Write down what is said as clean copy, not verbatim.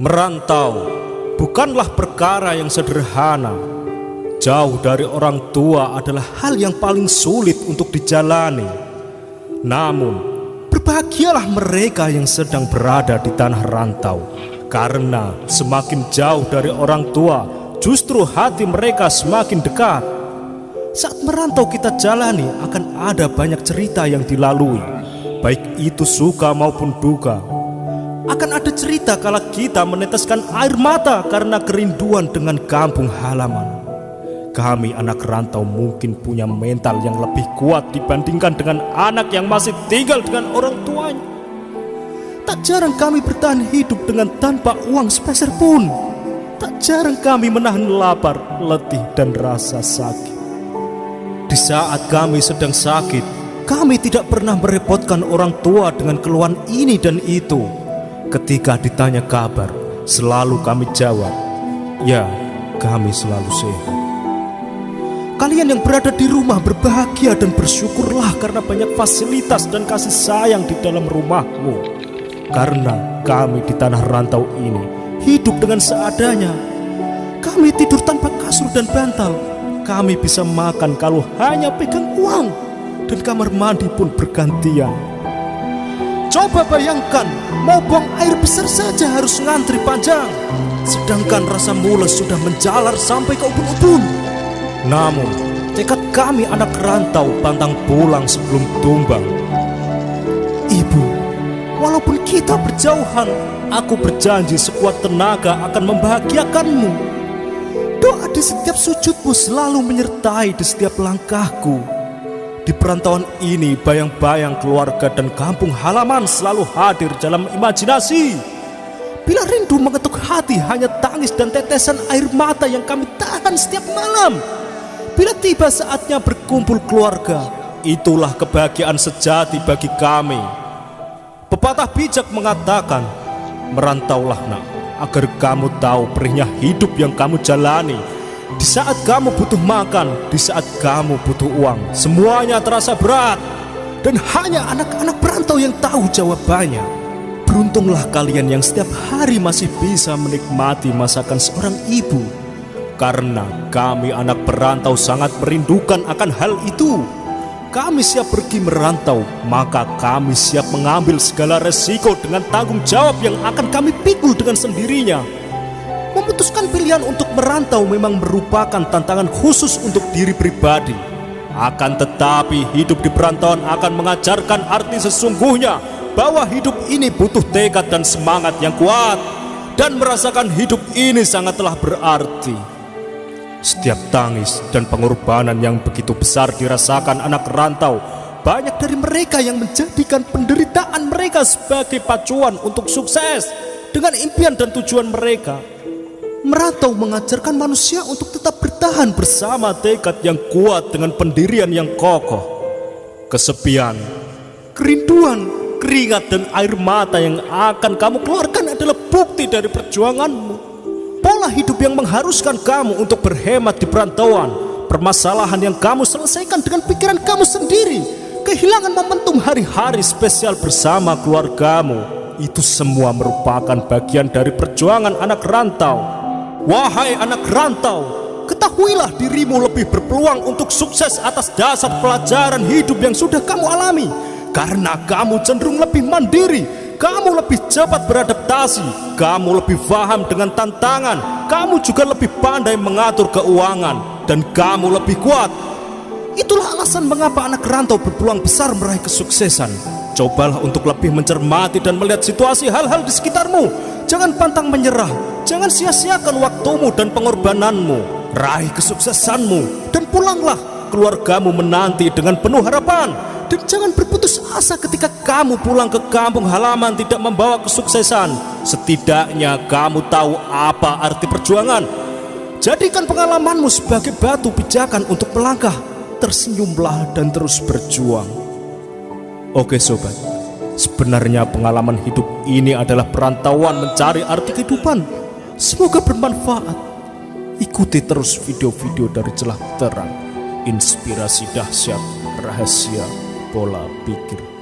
Merantau bukanlah perkara yang sederhana. Jauh dari orang tua adalah hal yang paling sulit untuk dijalani. Namun, berbahagialah mereka yang sedang berada di tanah rantau, karena semakin jauh dari orang tua, justru hati mereka semakin dekat. Saat merantau kita jalani akan ada banyak cerita yang dilalui, baik itu suka maupun duka. Akan ada cerita kala kita meneteskan air mata karena kerinduan dengan kampung halaman. Kami anak rantau mungkin punya mental yang lebih kuat dibandingkan dengan anak yang masih tinggal dengan orang tuanya. Tak jarang kami bertahan hidup dengan tanpa uang sepeser pun. Tak jarang kami menahan lapar, letih, dan rasa sakit. Di saat kami sedang sakit, kami tidak pernah merepotkan orang tua dengan keluhan ini dan itu. Ketika ditanya kabar, selalu kami jawab, ya, kami selalu sehat. Kalian yang berada di rumah berbahagia dan bersyukurlah karena banyak fasilitas dan kasih sayang di dalam rumahmu. Karena kami di tanah rantau ini hidup dengan seadanya. Kami tidur tanpa kasur dan bantal. Kami bisa makan kalau hanya pegang uang, dan kamar mandi pun bergantian. Coba bayangkan, mau buang air besar saja harus ngantri panjang, sedangkan rasa mules sudah menjalar sampai ke ubun-ubun. Namun, tekad kami anak rantau pantang pulang sebelum tumbang. Ibu, walaupun kita berjauhan, aku berjanji sekuat tenaga akan membahagiakanmu. Doa di setiap sujudmu selalu menyertai di setiap langkahku. Di perantauan ini, bayang-bayang keluarga dan kampung halaman selalu hadir dalam imajinasi. Bila rindu mengetuk hati, hanya tangis dan tetesan air mata yang kami tahan setiap malam. Bila tiba saatnya berkumpul keluarga, itulah kebahagiaan sejati bagi kami. Pepatah bijak mengatakan, merantaulah nak, agar kamu tahu perihnya hidup yang kamu jalani. Di saat kamu butuh makan, di saat kamu butuh uang, semuanya terasa berat. Dan hanya anak-anak perantau yang tahu jawabannya. Beruntunglah kalian yang setiap hari masih bisa menikmati masakan seorang ibu. Karena kami anak perantau sangat merindukan akan hal itu. Kami siap pergi merantau, maka kami siap mengambil segala resiko dengan tanggung jawab yang akan kami pikul dengan sendirinya. Memutuskan pilihan untuk merantau memang merupakan tantangan khusus untuk diri pribadi. Akan tetapi hidup di perantauan akan mengajarkan arti sesungguhnya bahwa hidup ini butuh tekad dan semangat yang kuat. Dan merasakan hidup ini sangatlah berarti. Setiap tangis dan pengorbanan yang begitu besar dirasakan anak rantau. Banyak dari mereka yang menjadikan penderitaan mereka sebagai pacuan untuk sukses dengan impian dan tujuan mereka. Merantau mengajarkan manusia untuk tetap bertahan bersama tekad yang kuat dengan pendirian yang kokoh. Kesepian, kerinduan, keringat dan air mata yang akan kamu keluarkan adalah bukti dari perjuanganmu. Pola hidup yang mengharuskan kamu untuk berhemat di perantauan, permasalahan yang kamu selesaikan dengan pikiran kamu sendiri, kehilangan momentum hari-hari spesial bersama keluargamu, itu semua merupakan bagian dari perjuangan anak rantau. Wahai anak rantau, ketahuilah dirimu lebih berpeluang untuk sukses atas dasar pelajaran hidup yang sudah kamu alami. Karena kamu cenderung lebih mandiri, kamu lebih cepat beradaptasi, kamu lebih paham dengan tantangan, kamu juga lebih pandai mengatur keuangan, dan kamu lebih kuat. Itulah alasan mengapa anak rantau berpeluang besar meraih kesuksesan. Cobalah untuk lebih mencermati dan melihat situasi hal-hal di sekitarmu. Jangan pantang menyerah, jangan sia-siakan waktumu dan pengorbananmu. Raih kesuksesanmu dan pulanglah, keluargamu menanti dengan penuh harapan. Dan jangan berputus asa ketika kamu pulang ke kampung halaman tidak membawa kesuksesan. Setidaknya kamu tahu apa arti perjuangan. Jadikan pengalamanmu sebagai batu pijakan untuk melangkah. Tersenyumlah dan terus berjuang. Oke sobat, sebenarnya pengalaman hidup ini adalah perantauan mencari arti kehidupan. Semoga bermanfaat. Ikuti terus video-video dari Celah Terang, inspirasi dahsyat, rahasia, pola pikir.